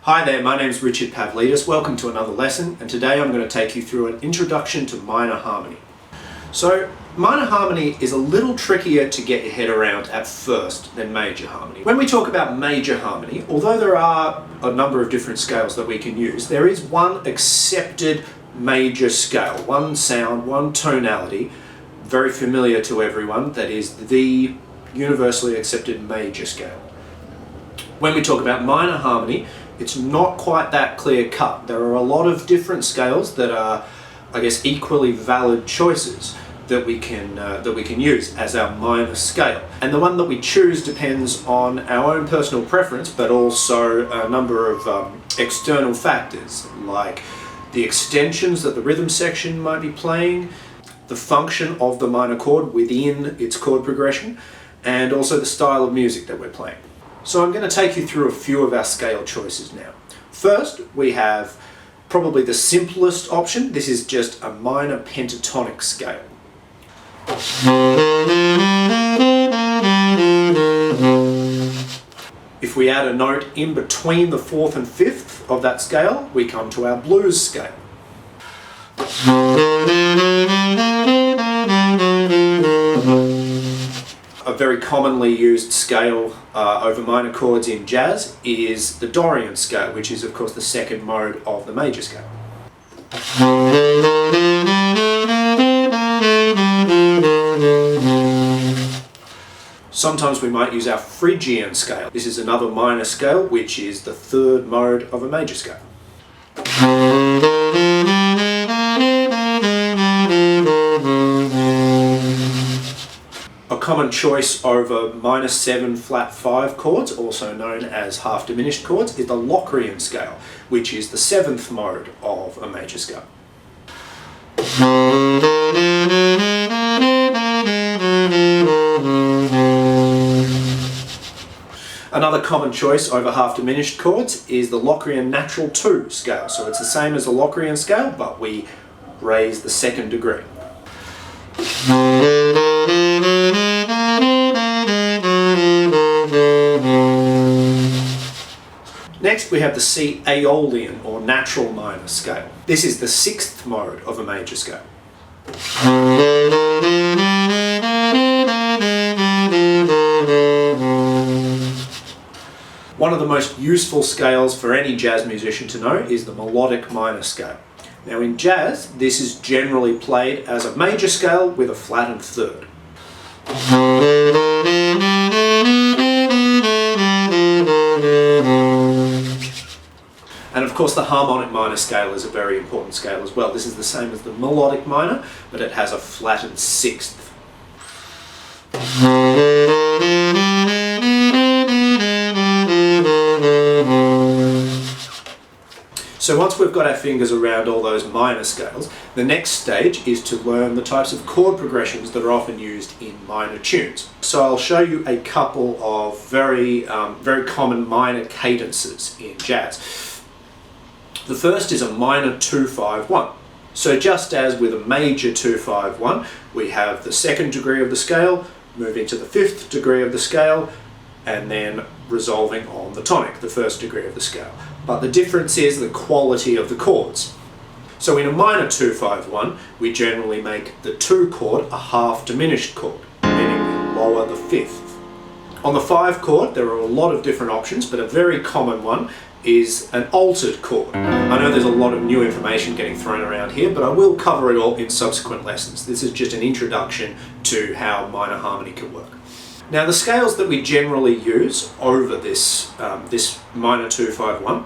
Hi there, my name is Richard Pavlidis. Welcome to another lesson, and today I'm going to take you through an introduction to minor harmony. So, minor harmony is a little trickier to get your head around at first than major harmony. When we talk about major harmony, although there are a number of different scales that we can use, there is one accepted major scale, one sound, one tonality, very familiar to everyone, that is the universally accepted major scale. When we talk about minor harmony, it's not quite that clear cut. There are a lot of different scales that are, I guess, equally valid choices that we can use as our minor scale. And the one that we choose depends on our own personal preference, but also a number of external factors, like the extensions that the rhythm section might be playing, the function of the minor chord within its chord progression, and also the style of music that we're playing. So I'm going to take you through a few of our scale choices now. First, we have probably the simplest option. This is just a minor pentatonic scale. If we add a note in between the fourth and fifth of that scale, we come to our blues scale. A very commonly used scale over minor chords in jazz is the Dorian scale, which is of course the second mode of the major scale. Sometimes we might use our Phrygian scale. This is another minor scale, which is the third mode of a major scale. A common choice over minor 7 flat 5 chords, also known as half diminished chords, is the Locrian scale, which is the 7th mode of a major scale. Another common choice over half diminished chords is the Locrian natural 2 scale. So it's the same as the Locrian scale, but we raise the second degree. Next we have the C Aeolian or natural minor scale. This is the 6th mode of a major scale. One of the most useful scales for any jazz musician to know is the melodic minor scale. Now in jazz, this is generally played as a major scale with a flattened third. And of course the harmonic minor scale is a very important scale as well. This is the same as the melodic minor, but it has a flattened sixth. So once we've got our fingers around all those minor scales, the next stage is to learn the types of chord progressions that are often used in minor tunes. So I'll show you a couple of very common minor cadences in jazz. The first is a minor 2-5-1. So just as with a major 2-5-1, we have the second degree of the scale, moving to the fifth degree of the scale, and then resolving on the tonic, the first degree of the scale. But the difference is the quality of the chords. So in a minor 2-5-1, we generally make the 2 chord a half diminished chord, meaning we lower the fifth. On the 5 chord, there are a lot of different options, but a very common one is an altered chord. I know there's a lot of new information getting thrown around here, but I will cover it all in subsequent lessons. This is just an introduction to how minor harmony can work. Now the scales that we generally use over this minor 2-5-1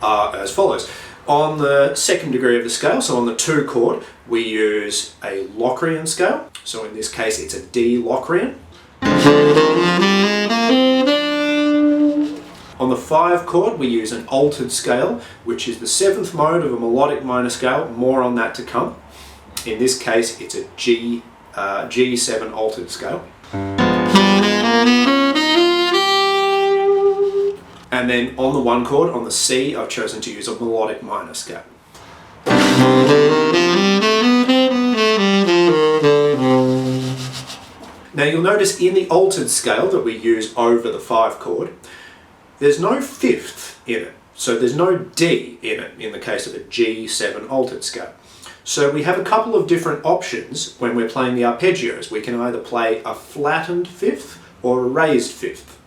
are as follows. On the second degree of the scale, so on the 2 chord, we use a Locrian scale. So in this case it's a D Locrian. On the 5 chord we use an altered scale, which is the 7th mode of a melodic minor scale. More on that to come. In this case it's a G7 altered scale. And then on the 1 chord, on the C, I've chosen to use a melodic minor scale. Now you'll notice in the altered scale that we use over the 5 chord, there's no 5th in it. So there's no D in it in the case of a G7 altered scale. So we have a couple of different options when we're playing the arpeggios. We can either play a flattened 5th or a raised 5th.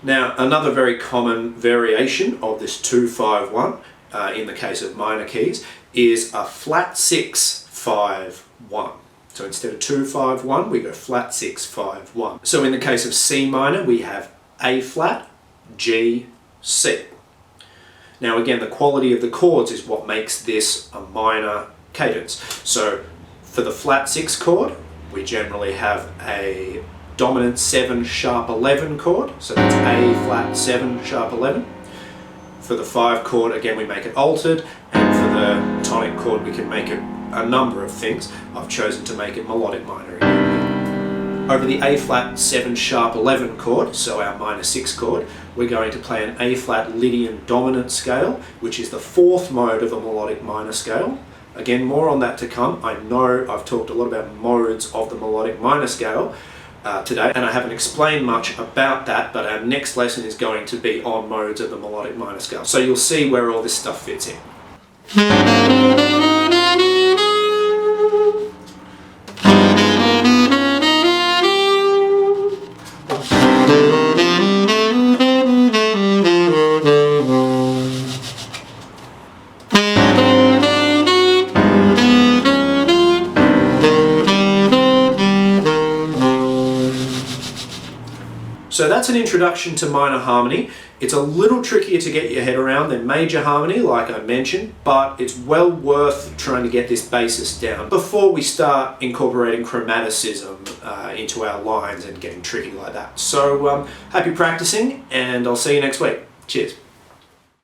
Now, another very common variation of this 2-5-1 in the case of minor keys is a flat 6-5-1. So instead of 2-5-1, we go flat 6-5-1. So in the case of C minor, we have A flat, G, C. Now again, the quality of the chords is what makes this a minor cadence. So for the flat 6 chord, we generally have a dominant 7 sharp 11 chord, so that's A flat 7 sharp 11. For the 5 chord, again, we make it altered, and for the tonic chord, we can make it a number of things. I've chosen to make it melodic minor again. Over the A flat 7 sharp 11 chord, so our minor 6 chord, we're going to play an A flat Lydian dominant scale, which is the 4th mode of a melodic minor scale. Again, more on that to come. I know I've talked a lot about modes of the melodic minor scale today, and I haven't explained much about that, but our next lesson is going to be on modes of the melodic minor scale. So you'll see where all this stuff fits in. So that's an introduction to minor harmony. It's a little trickier to get your head around than major harmony, like I mentioned, but it's well worth trying to get this basis down before we start incorporating chromaticism into our lines and getting tricky like that. So happy practicing, and I'll see you next week. Cheers.